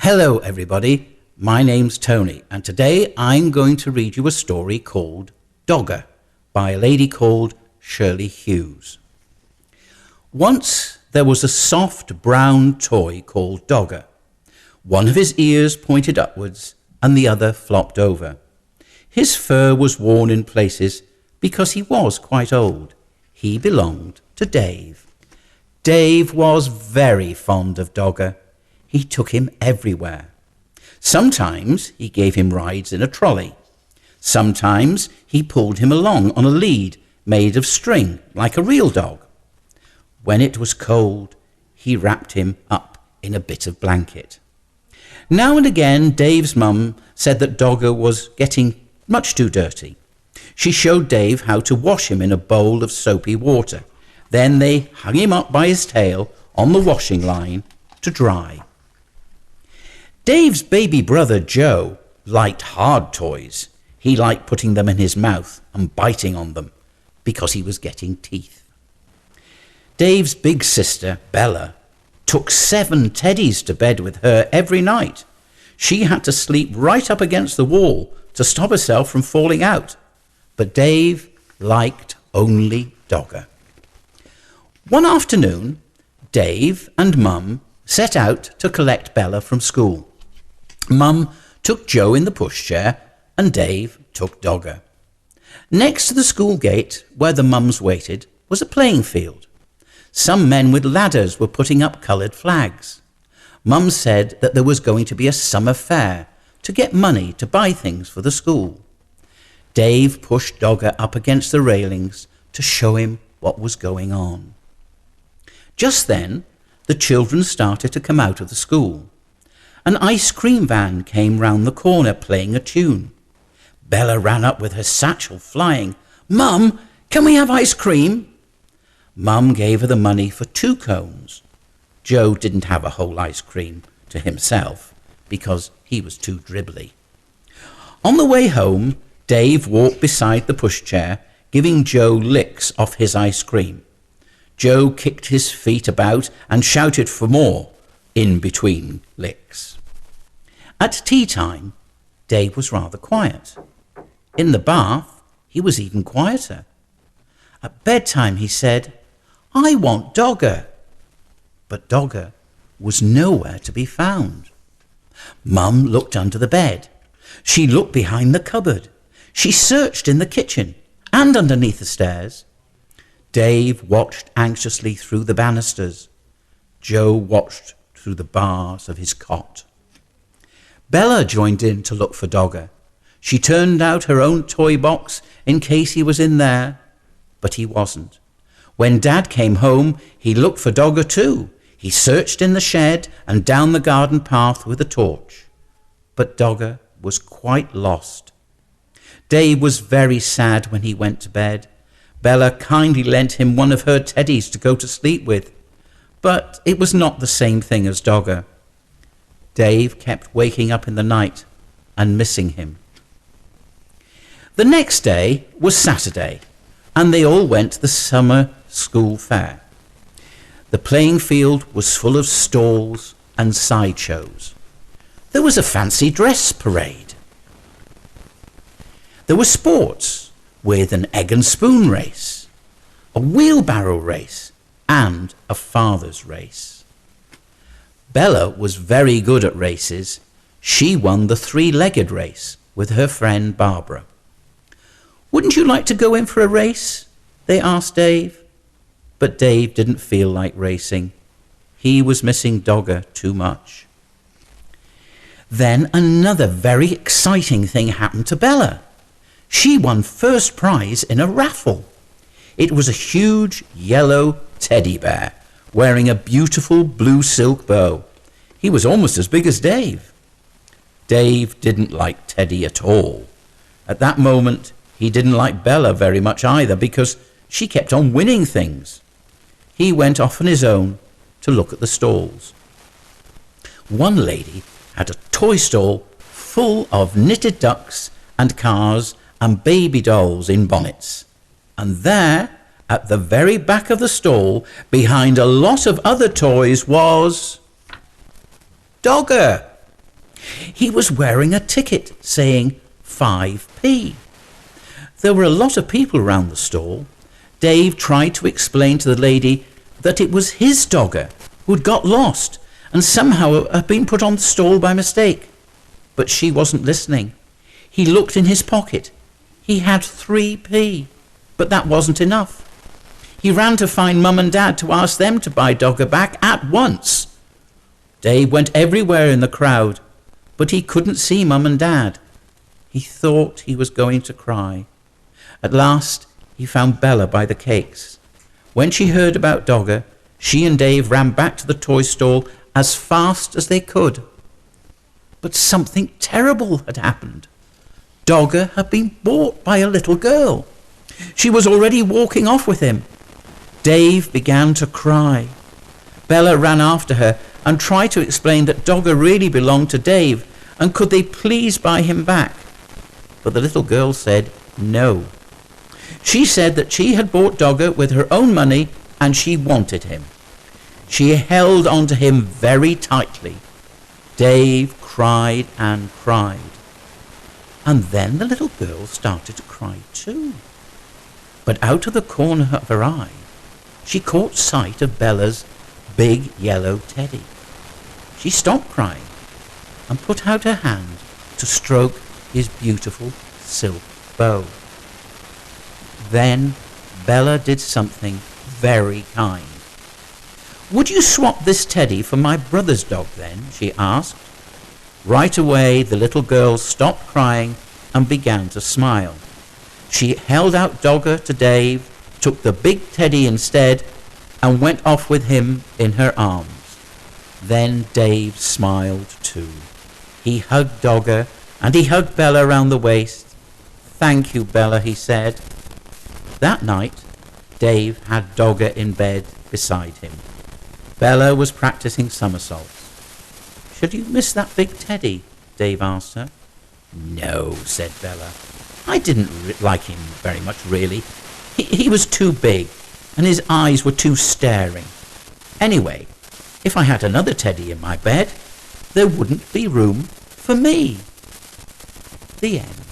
Hello everybody, my name's Tony and today I'm going to read you a story called Dogger by a lady called Shirley Hughes. Once there was a soft brown toy called Dogger. One of his ears pointed upwards and the other flopped over. His fur was worn in places because he was quite old. He belonged to Dave. Dave was very fond of Dogger. He took him everywhere. Sometimes he gave him rides in a trolley. Sometimes he pulled him along on a lead made of string like a real dog. When it was cold, he wrapped him up in a bit of blanket. Now and again, Dave's mum said that Dogger was getting much too dirty. She showed Dave how to wash him in a bowl of soapy water. Then they hung him up by his tail on the washing line to dry. Dave's baby brother Joe liked hard toys. He liked putting them in his mouth and biting on them because he was getting teeth. Dave's big sister Bella took 7 teddies to bed with her every night. She had to sleep right up against the wall to stop herself from falling out. But Dave liked only Dogger. One afternoon, Dave and Mum set out to collect Bella from school. Mum took Joe in the pushchair and Dave took Dogger. Next to the school gate, where the mums waited, was a playing field. Some men with ladders were putting up coloured flags. Mum said that there was going to be a summer fair to get money to buy things for the school. Dave pushed Dogger up against the railings to show him what was going on. Just then, the children started to come out of the school. An ice cream van came round the corner playing a tune. Bella ran up with her satchel flying. "Mum, can we have ice cream?" Mum gave her the money for 2 cones. Joe didn't have a whole ice cream to himself because he was too dribbly. On the way home, Dave walked beside the pushchair, giving Joe licks off his ice cream. Joe kicked his feet about and shouted for more in between licks. At tea time, Dave was rather quiet. In the bath, he was even quieter. At bedtime, he said, "I want Dogger." But Dogger was nowhere to be found. Mum looked under the bed. She looked behind the cupboard. She searched in the kitchen and underneath the stairs. Dave watched anxiously through the banisters. Joe watched through the bars of his cot. Bella joined in to look for Dogger. She turned out her own toy box in case he was in there, but he wasn't. When Dad came home, he looked for Dogger too. He searched in the shed and down the garden path with a torch. But Dogger was quite lost. Dave was very sad when he went to bed. Bella kindly lent him one of her teddies to go to sleep with, but it was not the same thing as Dogger. Dave kept waking up in the night and missing him. The next day was Saturday, and they all went to the summer school fair. The playing field was full of stalls and sideshows. There was a fancy dress parade. There were sports with an egg and spoon race, a wheelbarrow race, and a father's race. Bella was very good at races. She won the 3-legged race with her friend Barbara. "Wouldn't you like to go in for a race?" they asked Dave. But Dave didn't feel like racing. He was missing Dogger too much. Then another very exciting thing happened to Bella. She won first prize in a raffle. It was a huge yellow teddy bear wearing a beautiful blue silk bow. He was almost as big as Dave. Dave didn't like Teddy at all. At that moment, he didn't like Bella very much either because she kept on winning things. He went off on his own to look at the stalls. One lady had a toy stall full of knitted ducks and cars and baby dolls in bonnets. And there, at the very back of the stall, behind a lot of other toys, was Dogger. He was wearing a ticket saying 5p. There were a lot of people round the stall. Dave tried to explain to the lady that it was his dogger who'd got lost and somehow had been put on the stall by mistake. But she wasn't listening. He looked in his pocket. He had 3p, but that wasn't enough. He ran to find Mum and Dad to ask them to buy Dogger back at once. Dave went everywhere in the crowd, but he couldn't see Mum and Dad. He thought he was going to cry. At last, he found Bella by the cakes. When she heard about Dogger, she and Dave ran back to the toy stall as fast as they could. But something terrible had happened. Dogger had been bought by a little girl. She was already walking off with him. Dave began to cry. Bella ran after her and tried to explain that Dogger really belonged to Dave and could they please buy him back. But the little girl said no. She said that she had bought Dogger with her own money and she wanted him. She held on to him very tightly. Dave cried and cried. And then the little girl started to cry too. But out of the corner of her eye, she caught sight of Bella's big yellow teddy. She stopped crying and put out her hand to stroke his beautiful silk bow. Then Bella did something very kind. "Would you swap this teddy for my brother's dog then?" she asked. Right away the little girl stopped crying and began to smile. She held out Dogger to Dave, took the big teddy instead, and went off with him in her arms. Then Dave smiled too. He hugged Dogger and he hugged Bella round the waist. "Thank you, Bella," he said. That night, Dave had Dogger in bed beside him. Bella was practicing somersaults. "Should you miss that big teddy?" Dave asked her. "No," said Bella. "I didn't like him very much, really. He was too big, and his eyes were too staring. Anyway, if I had another teddy in my bed, there wouldn't be room for me." The end.